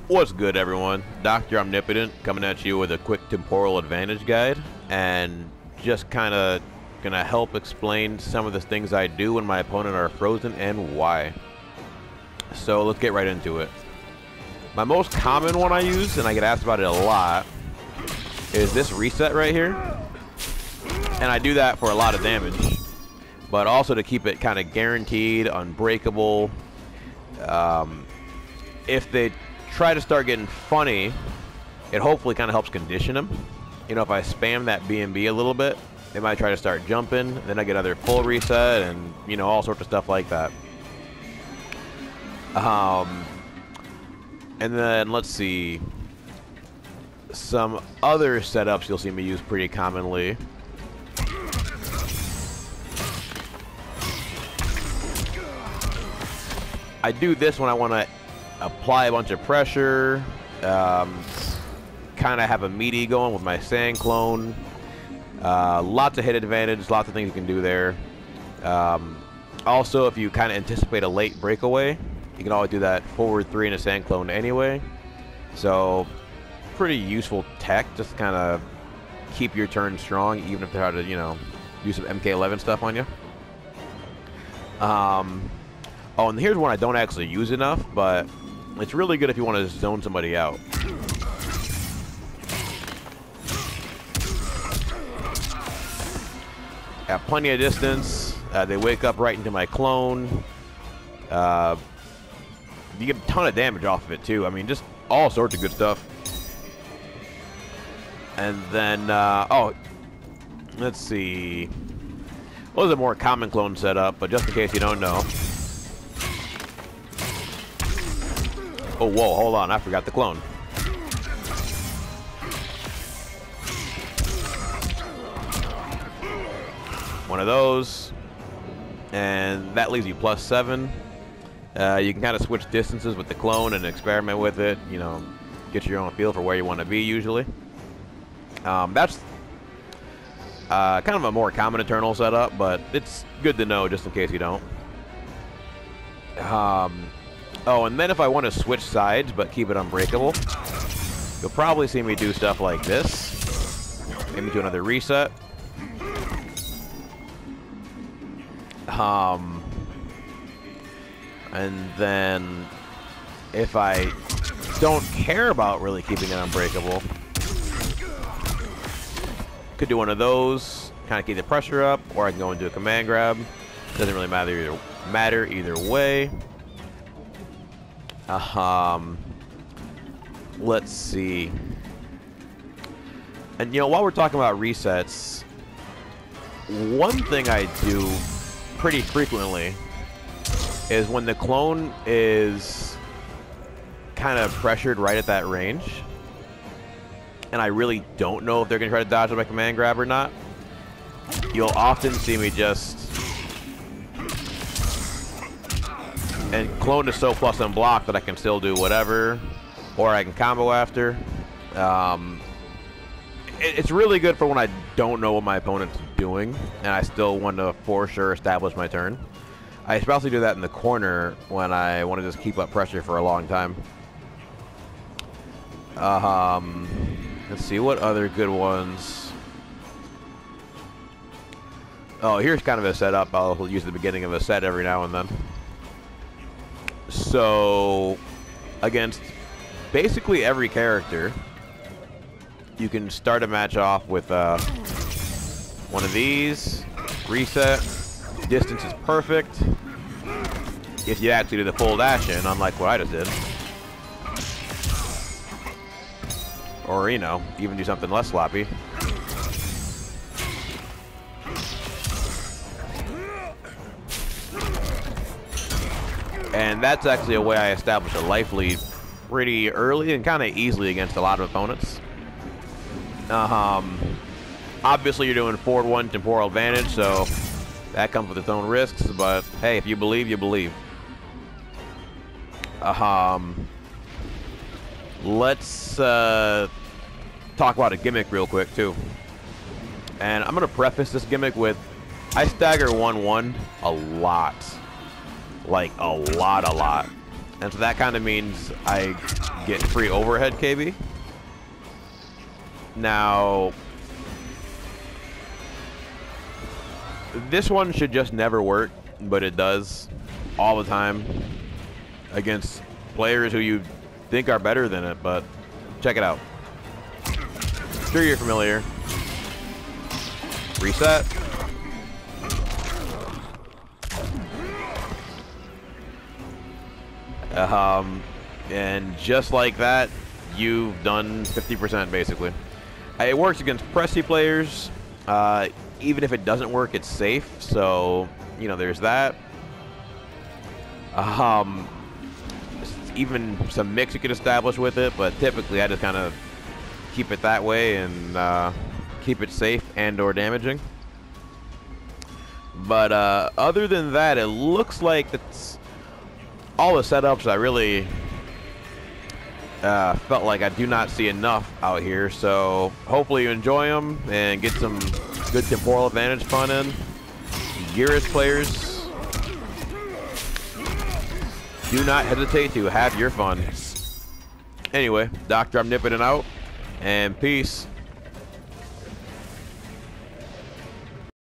What's good, everyone? Dr. Omnipotent coming at you with a quick temporal advantage guide, and just kind of gonna help explain some of the things I do when my opponent are frozen and why. So let's get right into it. My most common one I use, and I get asked about it a lot, is this reset right here. And I do that for a lot of damage, but also to keep it kind of guaranteed, unbreakable. If they try to start getting funny, it hopefully kind of helps condition them. You know, if I spam that B&B a little bit, they might try to start jumping, then I get another full reset, and, you know, all sorts of stuff like that. And then, let's see, some other setups you'll see me use pretty commonly. I do this when I want to apply a bunch of pressure, kind of have a meaty going with my sand clone. Lots of hit advantage, lots of things you can do there. Also, if you kind of anticipate a late breakaway, you can always do that forward 3 in a sand clone anyway. So, pretty useful tech, just to kind of keep your turn strong, even if they're hard to, you know, do some MK11 stuff on you. Oh, and here's one I don't actually use enough, but it's really good if you want to zone somebody out. Got plenty of distance. They wake up right into my clone. You get a ton of damage off of it, too. I mean, just all sorts of good stuff. And then, oh, let's see. Well, this is a more common clone setup, but just in case you don't know. Oh, whoa, hold on, I forgot the clone. One of those, and that leaves you +7. You can kind of switch distances with the clone and experiment with it, you know, get your own feel for where you want to be usually. That's kind of a more common Eternal setup, but it's good to know just in case you don't. Oh, and then if I want to switch sides but keep it unbreakable, you'll probably see me do stuff like this. Maybe do another reset. And then if I don't care about really keeping it unbreakable, could do one of those, kind of keep the pressure up, or I can go and do a command grab. Doesn't really matter either way. Let's see. And, you know, while we're talking about resets, one thing I do pretty frequently is when the clone is kind of pressured right at that range, and I really don't know if they're going to try to dodge my command grab or not, you'll often see me just... And clone is so plus unblocked that I can still do whatever, or I can combo after. It's really good for when I don't know what my opponent's doing, and I still want to for sure establish my turn. I especially do that in the corner when I want to just keep up pressure for a long time. Let's see, what other good ones? Oh, here's kind of a setup I'll use at the beginning of a set every now and then. So, against basically every character, you can start a match off with one of these, reset, distance is perfect. If you actually do the full dash in, unlike what I just did. Or, you know, even do something less sloppy. And that's actually a way I establish a life lead pretty early and kind of easily against a lot of opponents. Obviously, you're doing forward 1 temporal advantage, so that comes with its own risks, but hey, if you believe, you believe. Let's talk about a gimmick real quick, too. And I'm going to preface this gimmick with, I stagger 1-1 a lot. Like, a lot. and so that kind of means I get free overhead KB. Now, this one should just never work, but it does all the time against players who you think are better than it, but check it out. Sure, you're familiar. Reset. And just like that, you've done 50% basically. It works against Pressy players. Even if it doesn't work, it's safe. So, you know, there's that. Even some mix you could establish with it, but typically I just kind of keep it that way and keep it safe and or damaging. But other than that, it looks like it's all the setups I really felt like I do not see enough out here. So hopefully you enjoy them and get some good temporal advantage fun in. Geras players, do not hesitate to have your fun. Anyway, Dr. Omnipotent out, and peace.